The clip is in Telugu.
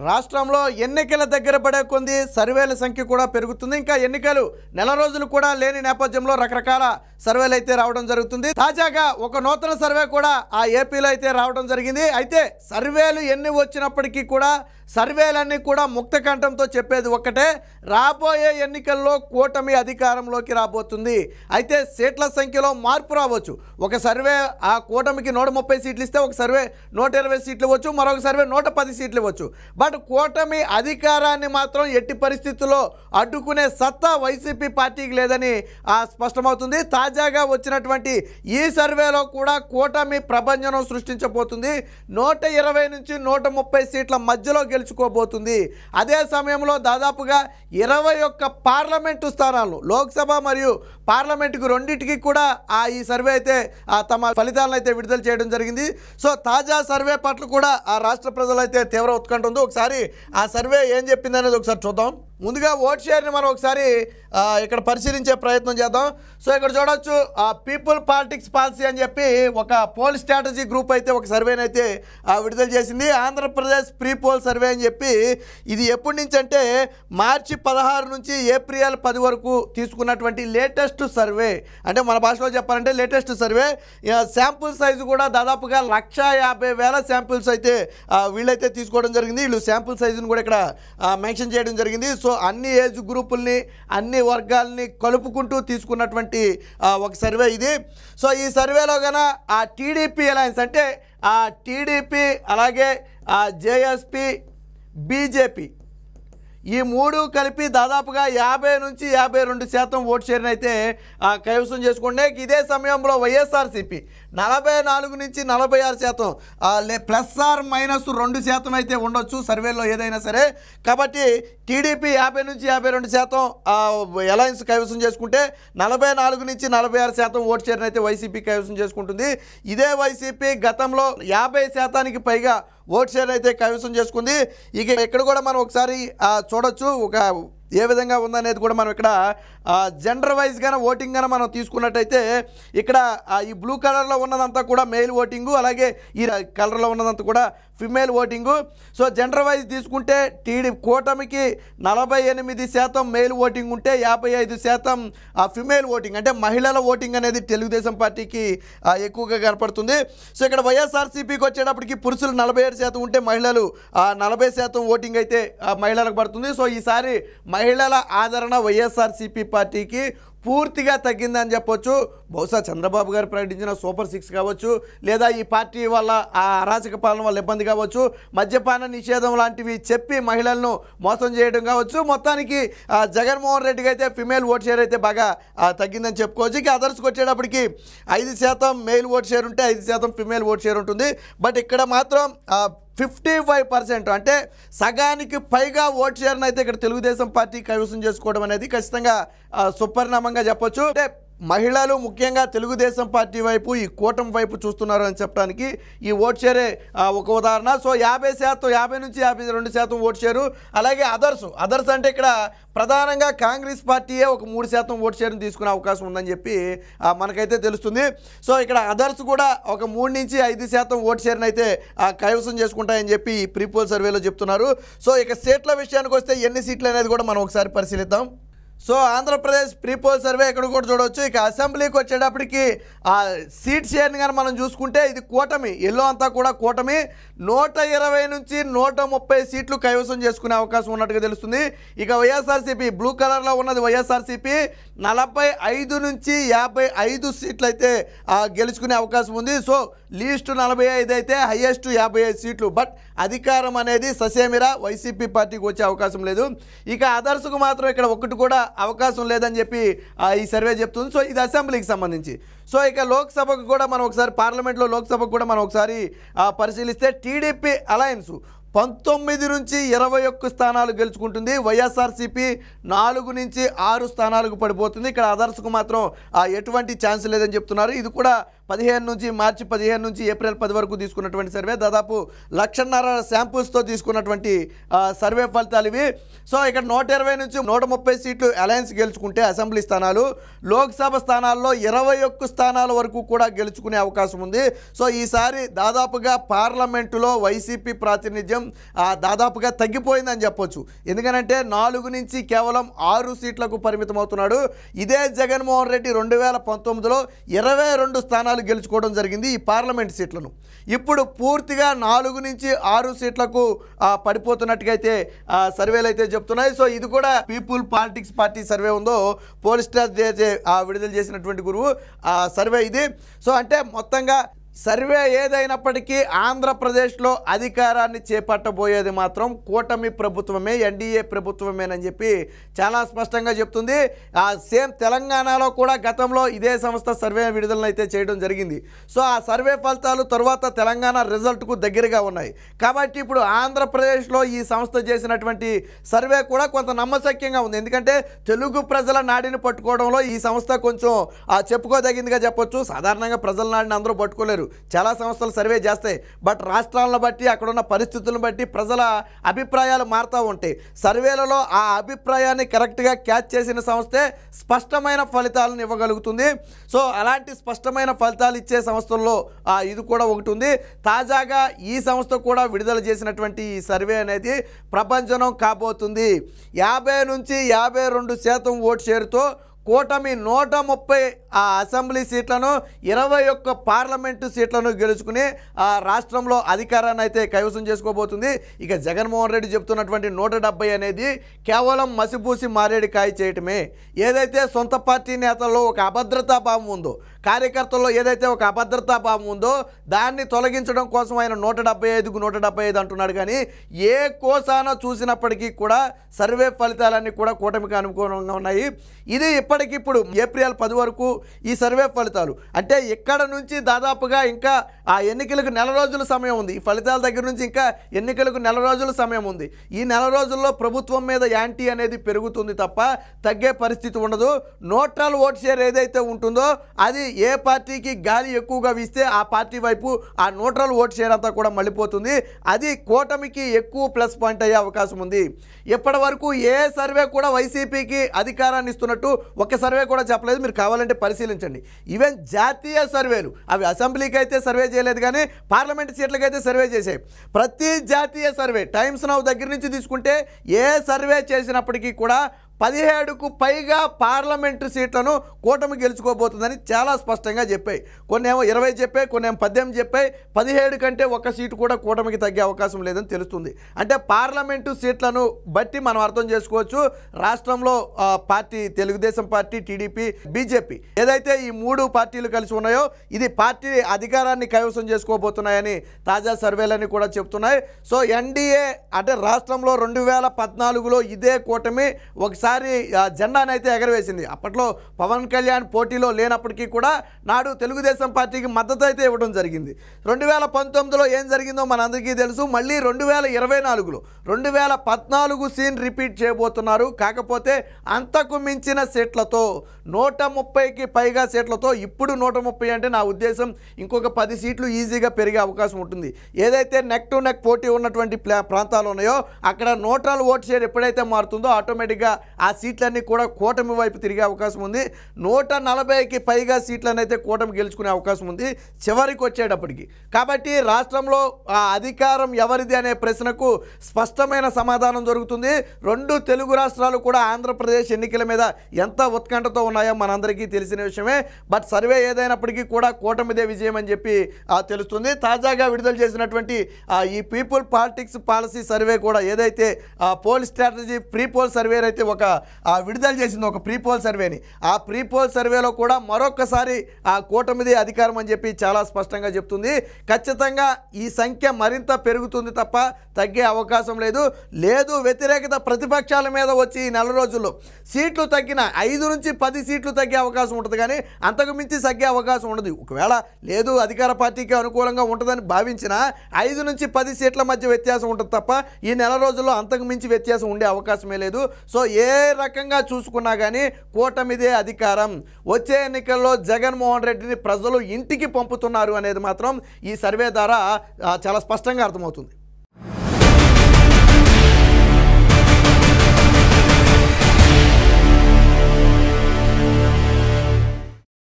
రాష్ట్రంలో ఎన్నికల దగ్గర పడే కొంది సర్వేల సంఖ్య కూడా పెరుగుతుంది. ఇంకా ఎన్నికలు నెల రోజులు కూడా లేని నేపథ్యంలో రకరకాల సర్వేలు అయితే రావడం జరుగుతుంది. తాజాగా ఒక నూతన సర్వే కూడా ఆ ఏపీలో అయితే రావడం జరిగింది. అయితే సర్వేలు ఎన్ని వచ్చినప్పటికీ కూడా సర్వేలన్నీ కూడా ముక్త కంఠంతో చెప్పేది ఒక్కటే, రాబోయే ఎన్నికల్లో కూటమి అధికారంలోకి రాబోతుంది. అయితే సీట్ల సంఖ్యలో మార్పు రావచ్చు. ఒక సర్వే ఆ కూటమికి 130 సీట్లు ఇస్తే ఒక సర్వే 120 సీట్లు ఇవ్వచ్చు, మరొక సర్వే 110 సీట్లు ఇవ్వచ్చు. బట్ కూటమి అధికారాన్ని మాత్రం ఎట్టి పరిస్థితుల్లో అడ్డుకునే సత్తా వైసీపీ పార్టీకి లేదని స్పష్టమవుతుంది. తాజాగా వచ్చినటువంటి ఈ సర్వేలో కూడా కూటమి ప్రభంజనం సృష్టించబోతుంది. 120 నుంచి 130 సీట్ల మధ్యలో గెలుచుకోబోతుంది. అదే సమయంలో దాదాపుగా 21 పార్లమెంటు స్థానాలను, లోక్సభ మరియు పార్లమెంటుకు రెండింటికి కూడా ఈ సర్వే అయితే తమ ఫలితాలను అయితే విడుదల చేయడం జరిగింది. సో తాజా సర్వే పట్ల కూడా ఆ రాష్ట్ర ప్రజలైతే తీవ్ర ఉత్కంఠ ఉంది. ఒకసారి ఆ సర్వే ఏం చెప్పింది అనేది ఒకసారి చూద్దాం. ముందుగా ఓట్ షేర్ని మనం ఒకసారి ఇక్కడ పరిశీలించే ప్రయత్నం చేద్దాం. సో ఇక్కడ చూడొచ్చు, పీపుల్ పాలిటిక్స్ పాలసీ అని చెప్పి ఒక పోల్ స్ట్రాటజీ గ్రూప్ అయితే ఒక సర్వేని అయితే విడుదల చేసింది. ఆంధ్రప్రదేశ్ ప్రీ పోల్ సర్వే అని చెప్పి ఇది ఎప్పటి నుంచి అంటే మార్చి 16 నుంచి ఏప్రిల్ 10 వరకు తీసుకున్నటువంటి లేటెస్ట్ సర్వే. అంటే మన భాషలో చెప్పాలంటే లేటెస్ట్ సర్వే. శాంపుల్ సైజు కూడా దాదాపుగా 150,000 శాంపుల్స్ అయితే వీళ్ళైతే తీసుకోవడం జరిగింది. వీళ్ళు శాంపుల్ సైజుని కూడా ఇక్కడ మెన్షన్ చేయడం జరిగింది. సో అన్ని ఏజ్ గ్రూపుల్ని, అన్ని వర్గాల్ని కలుపుకుంటూ తీసుకున్నటువంటి ఒక సర్వే ఇది. సో ఈ సర్వేలో గన ఆ టీడీపీ అలయన్స్ అంటే ఆ టీడీపీ అలాగే జేఎస్పీ, బీజేపీ ఈ మూడు కలిపి దాదాపుగా 50 నుంచి 52% ఓట్ షేర్ని అయితే కైవసం చేసుకుంటే, ఇదే సమయంలో వైఎస్ఆర్సీపీ 44 నుంచి 46%, ప్లస్ ఆర్ మైనస్ 2% అయితే ఉండొచ్చు సర్వేలో ఏదైనా సరే. కాబట్టి టీడీపీ 50 నుంచి 52% అలయన్స్ కైవసం చేసుకుంటే 44 నుంచి 46% ఓట్ షేర్ని అయితే వైసీపీ కైవసం చేసుకుంటుంది. ఇదే వైసీపీ గతంలో 50% పైగా ఓట్ షేర్ అయితే కైవసం చేసుకుంది. ఇక ఇక్కడ కూడా మనం ఒకసారి చూడొచ్చు ఒక ఏ విధంగా ఉందనేది కూడా మనం ఇక్కడ జెండర్ వైజ్ గానే ఓటింగ్ గానే మనం తీసుకున్నట్టయితే ఇక్కడ ఈ బ్లూ కలర్లో ఉన్నదంతా కూడా మెయిల్ ఓటింగు, అలాగే ఈ కలర్లో ఉన్నదంతా కూడా female voting. So gender wise తీసుకుంటే కూటమికి 48% మెయిల్ ఓటింగ్ ఉంటే 55% ఫిమేల్ ఓటింగ్ అంటే మహిళల ఓటింగ్ అనేది తెలుగుదేశం పార్టీకి ఎక్కువగా కనపడుతుంది. సో ఇక్కడ వైఎస్ఆర్సీపీకి వచ్చేటప్పటికి పురుషులు 47% ఉంటే మహిళలు 40% ఓటింగ్ అయితే మహిళలకు పడుతుంది. సో ఈసారి మహిళల ఆదరణ వైఎస్ఆర్సీపీ పార్టీకి పూర్తిగా తగ్గిందని చెప్పొచ్చు. బహుశా చంద్రబాబు గారు ప్రకటించిన సూపర్ 6 కావచ్చు, లేదా ఈ పార్టీ వల్ల అరాచక పాలన వల్ల ఇబ్బంది కావచ్చు, మద్యపాన నిషేధం లాంటివి చెప్పి మహిళలను మోసం చేయడం కావచ్చు. మొత్తానికి జగన్మోహన్ రెడ్డికి అయితే ఫిమేల్ ఓట్ షేర్ అయితే బాగా తగ్గిందని చెప్పుకోవచ్చు. ఇక అదర్స్కి వచ్చేటప్పటికి 5% మెయిల్ ఓట్ షేర్ ఉంటే 5% ఫిమేల్ ఓట్ షేర్ ఉంటుంది. బట్ ఇక్కడ మాత్రం 55% అంటే సగానికి పైగా ఓట్ షేర్ని అయితే ఇక్కడ తెలుగుదేశం పార్టీ కైవసం చేసుకోవడం అనేది ఖచ్చితంగా సుపరిణామంగా చెప్పొచ్చు. అంటే మహిళలు ముఖ్యంగా తెలుగుదేశం పార్టీ వైపు, ఈ కూటమి వైపు చూస్తున్నారు అని చెప్పడానికి ఈ ఓట్ షేరే ఒక ఉదాహరణ. సో 50 నుంచి 52% ఓట్ షేరు. అలాగే అదర్స్ అంటే ఇక్కడ ప్రధానంగా కాంగ్రెస్ పార్టీయే ఒక 3% ఓట్ షేర్ని తీసుకునే అవకాశం ఉందని చెప్పి మనకైతే తెలుస్తుంది. సో ఇక్కడ అదర్స్ కూడా ఒక 3 నుంచి 5% ఓట్ షేర్ని అయితే కైవసం చేసుకుంటాయని చెప్పి ఈ ప్రీపోల్ సర్వేలో చెప్తున్నారు. సో ఇక సీట్ల విషయానికి వస్తే ఎన్ని సీట్లు అనేది కూడా మనం ఒకసారి పరిశీలిద్దాం. సో ఆంధ్రప్రదేశ్ ప్రీపోల్ సర్వే ఇక్కడ కూడా చూడవచ్చు. ఇక అసెంబ్లీకి వచ్చేటప్పటికి సీట్ షేర్ని కానీ మనం చూసుకుంటే ఇది కూటమి, ఎల్లో అంతా కూడా కూటమి 120 నుంచి 130 సీట్లు కైవసం చేసుకునే అవకాశం ఉన్నట్టుగా తెలుస్తుంది. ఇక వైఎస్ఆర్సీపీ బ్లూ కలర్లో ఉన్నది వైఎస్ఆర్సీపీ 45 నుంచి 55 సీట్లు అయితే గెలుచుకునే అవకాశం ఉంది. సో లీస్ట్ 45 అయితే హైయెస్ట్ 55 సీట్లు. బట్ అధికారం అనేది ససేమిరా వైసీపీ పార్టీకి వచ్చే అవకాశం లేదు. ఇక అదర్స్కు మాత్రం ఇక్కడ ఒకటి కూడా అవకాశం లేదని చెప్పి ఈ సర్వే చెప్తుంది. సో ఇది అసెంబ్లీకి సంబంధించి. సో ఇక లోక్సభకు కూడా మనం ఒకసారి పార్లమెంట్లో లోక్సభకు కూడా మనం ఒకసారి పరిశీలిస్తే టీడీపీ అలయన్స్ 19 నుంచి 21 స్థానాలు గెలుచుకుంటుంది. వైఎస్ఆర్సీపీ 4 నుంచి 6 స్థానాలకు పడిపోతుంది. ఇక్కడ అదర్స్కు మాత్రం ఎటువంటి ఛాన్స్ లేదని చెప్తున్నారు. ఇది కూడా మార్చి 15 నుంచి ఏప్రిల్ 10 వరకు తీసుకున్నటువంటి సర్వే, దాదాపు 1,50,000 శాంపుల్స్తో తీసుకున్నటువంటి సర్వే ఫలితాలు ఇవి. సో ఇక్కడ 120 నుంచి 130 సీట్లు అలయన్స్ గెలుచుకుంటే అసెంబ్లీ స్థానాలు, లోక్సభ స్థానాల్లో 21 స్థానాల వరకు కూడా గెలుచుకునే అవకాశం ఉంది. సో ఈసారి దాదాపుగా పార్లమెంటులో వైసీపీ ప్రాతినిధ్యం దాదాపుగా తగ్గిపోయిందని చెప్పొచ్చు. ఎందుకనంటే 4 నుంచి కేవలం 6 సీట్లకు పరిమితం అవుతున్నాడు. ఇదే జగన్మోహన్ రెడ్డి 2019లో 22 స్థానాలు గెలుచుకోవడం జరిగింది ఈ పార్లమెంట్ సీట్లను. ఇప్పుడు పూర్తిగా 4 నుంచి 6 సీట్లకు పడిపోతున్నట్టుగా అయితే సర్వేలు అయితే చెప్తున్నాయి. సో ఇది కూడా పీపుల్ పాలిటిక్స్ పార్టీ సర్వే ఉందో పోల్ స్టార్ విడుదల చేసినటువంటి గురువు సర్వే ఇది. సో అంటే మొత్తంగా సర్వే ఏదైనప్పటికీ ఆంధ్రప్రదేశ్లో అధికారాన్ని చేపట్టబోయేది మాత్రం కూటమి ప్రభుత్వమే, ఎన్డీఏ ప్రభుత్వమేనని చెప్పి చాలా స్పష్టంగా చెప్తుంది. సేమ్ తెలంగాణలో కూడా గతంలో ఇదే సంస్థ సర్వే విడుదలను అయితే చేయడం జరిగింది. సో ఆ సర్వే ఫలితాలు తర్వాత తెలంగాణ రిజల్ట్కు దగ్గరగా ఉన్నాయి. కాబట్టి ఇప్పుడు ఆంధ్రప్రదేశ్లో ఈ సంస్థ చేసినటువంటి సర్వే కూడా కొంత నమ్మశక్యంగా ఉంది. ఎందుకంటే తెలుగు ప్రజల నాడిని పట్టుకోవడంలో ఈ సంస్థ కొంచెం చెప్పుకోదగిందిగా చెప్పొచ్చు. సాధారణంగా ప్రజల నాడిని అందరూ పట్టుకోలేరు, చాలా సంస్థలు సర్వే చేస్తాయి. బట్ రాష్ట్రాలను బట్టి అక్కడున్న పరిస్థితులను బట్టి ప్రజల అభిప్రాయాలు మారుతూ ఉంటాయి. సర్వేలలో ఆ అభిప్రాయాన్ని కరెక్ట్గా క్యాచ్ చేసిన సంస్థే స్పష్టమైన ఫలితాలను ఇవ్వగలుగుతుంది. సో అలాంటి స్పష్టమైన ఫలితాలు ఇచ్చే సంస్థల్లో ఇది కూడా ఒకటి ఉంది. తాజాగా ఈ సంస్థ కూడా విడుదల చేసినటువంటి ఈ సర్వే అనేది ప్రభంజనం కాబోతుంది. 50 నుంచి 52% ఓటు షేరుతో కూటమి 130 అసెంబ్లీ సీట్లను 21 పార్లమెంటు సీట్లను గెలుచుకుని రాష్ట్రంలో అధికారాన్ని అయితే కైవసం చేసుకోబోతుంది. ఇక జగన్మోహన్ రెడ్డి చెప్తున్నటువంటి 170 అనేది కేవలం మసిపూసి మారేడి కాయ చేయటమే. ఏదైతే సొంత పార్టీ నేతల్లో ఒక అభద్రతా భావం ఉందో, కార్యకర్తల్లో ఏదైతే ఒక అభద్రతా భావం ఉందో దాన్ని తొలగించడం కోసం ఆయన 175కు 175 అంటున్నాడు. కానీ ఏ కోసాన చూసినప్పటికీ కూడా సర్వే ఫలితాలన్నీ కూడా కూటమికి అనుకూలంగా ఉన్నాయి. ఇది ఇప్పటికిప్పుడు ఏప్రిల్ 10 వరకు ఈ సర్వే ఫలితాలు. అంటే ఇక్కడ నుంచి దాదాపుగా ఇంకా ఆ ఎన్నికలకు నెల రోజుల సమయం ఉంది. ఈ ఫలితాల దగ్గర నుంచి ఇంకా ఎన్నికలకు నెల రోజుల సమయం ఉంది. ఈ నెల రోజుల్లో ప్రభుత్వం మీద యాంటీ అనేది పెరుగుతుంది తప్ప తగ్గే పరిస్థితి ఉండదు. న్యూట్రల్ ఓట్ షేర్ ఏదైతే ఉంటుందో అది ఏ పార్టీకి గాలి ఎక్కువగా వీస్తే ఆ పార్టీ వైపు ఆ న్యూట్రల్ ఓట్ షేర్ అంతా కూడా మళ్ళీపోతుంది. అది కూటమికి ఎక్కువ ప్లస్ పాయింట్ అయ్యే అవకాశం ఉంది. ఇప్పటి వరకు ఏ సర్వే కూడా వైసీపీకి అధికారాన్ని ఇస్తున్నట్టు ఒక్క సర్వే కూడా చెప్పలేదు. మీరు కావాలంటే పరిశీలించండి. ఈవెన్ జాతీయ సర్వేలు, అవి అసెంబ్లీకి అయితే సర్వే చేయలేదు కానీ పార్లమెంట్ సీట్లకి అయితే సర్వే చేశాయి. ప్రతి జాతీయ సర్వే టైమ్స్ నౌ దగ్గర నుంచి తీసుకుంటే ఏ సర్వే చేసినప్పటికీ కూడా 17కు పైగా పార్లమెంటు సీట్లను కూటమి గెలుచుకోబోతుందని చాలా స్పష్టంగా చెప్పాయి. కొన్నేమో 20 చెప్పాయి, కొన్నేమో 18 చెప్పాయి. 17 కంటే ఒక్క సీటు కూడా కూటమికి తగ్గే అవకాశం లేదని తెలుస్తుంది. అంటే పార్లమెంటు సీట్లను బట్టి మనం అర్థం చేసుకోవచ్చు రాష్ట్రంలో party Telugu Desam party, TDP, BJP ఏదైతే ఈ 3 పార్టీలు కలిసి ఉన్నాయో ఇది పార్టీ అధికారాన్ని కైవసం చేసుకోబోతున్నాయని తాజా సర్వేలన్నీ కూడా చెప్తున్నాయి. సో ఎన్డీఏ అంటే రాష్ట్రంలో 2014లో ఇదే కూటమి ఒకసారి జెండాను అయితే ఎగరవేసింది. అప్పట్లో పవన్ కళ్యాణ్ పోటీలో లేనప్పటికీ కూడా నాడు తెలుగుదేశం పార్టీకి మద్దతు అయితే ఇవ్వడం జరిగింది. 2019లో ఏం జరిగిందో మనందరికీ తెలుసు. మళ్ళీ 2024లో 2014 సీన్ రిపీట్ చేయబోతున్నారు. కాకపోతే అంతకు మించిన సీట్లతో 130కి పైగా సీట్లతో. ఇప్పుడు 130 అంటే నా ఉద్దేశం ఇంకొక 10 సీట్లు ఈజీగా పెరిగే అవకాశం ఉంటుంది. ఏదైతే నెక్ టు నెక్ పోటీ ఉన్నటువంటి ప్రాంతాలు ఉన్నాయో అక్కడ న్యూట్రల్ ఓట్ షేర్ ఎప్పుడైతే మారుతుందో ఆటోమేటిక్గా ఆ సీట్లన్నీ కూడా కూటమి వైపు తిరిగే అవకాశం ఉంది. 140కి పైగా సీట్లను అయితే కూటమి గెలుచుకునే అవకాశం ఉంది చివరికి వచ్చేటప్పటికి. కాబట్టి రాష్ట్రంలో అధికారం ఎవరిది అనే ప్రశ్నకు స్పష్టమైన సమాధానం దొరుకుతుంది. 2 తెలుగు రాష్ట్రాలు కూడా ఆంధ్రప్రదేశ్ ఎన్నికల మీద ఎంత ఉత్కంఠతో ఉన్నాయో మనందరికీ తెలిసిన విషయమే. బట్ సర్వే ఏదైనప్పటికీ కూడా కూటమిదే విజయం అని చెప్పి తెలుస్తుంది. తాజాగా విడుదల చేసినటువంటి ఈ పీపుల్ పాలిటిక్స్ పాలసీ సర్వే కూడా ఏదైతే pole strategy pre poll survey అయితే ఒక విడుదల చేసింది, ఒక ప్రీ పోల్ సర్వేని. ఆ ప్రీ పోల్ సర్వేలో కూడా మరొకసారి కూటమిది అధికారం అని చెప్పి చాలా స్పష్టంగా చెప్తుంది. ఖచ్చితంగా ఈ సంఖ్య మరింత పెరుగుతుంది తప్ప తగ్గే అవకాశం లేదు. వ్యతిరేకత ప్రతిపక్షాల మీద వచ్చి ఈ నెల రోజుల్లో సీట్లు తగ్గిన 5 నుంచి 10 సీట్లు తగ్గే అవకాశం ఉంటుంది కానీ అంతకు మించి తగ్గే అవకాశం ఉండదు. ఒకవేళ అధికార పార్టీకి అనుకూలంగా ఉంటుందని భావించిన 5 నుంచి 10 సీట్ల మధ్య వ్యత్యాసం ఉంటుంది తప్ప ఈ నెల రోజుల్లో అంతకు మించి వ్యత్యాసం ఉండే అవకాశమే లేదు. సో ఏ రకంగా చూసుకున్నా కానీ కూటమిదే అధికారం. వచ్చే ఎన్నికల్లో జగన్మోహన్ రెడ్డిని ప్రజలు ఇంటికి పంపుతున్నారు అనేది మాత్రం ఈ సర్వే ద్వారా చాలా స్పష్టంగా అర్థమవుతుంది.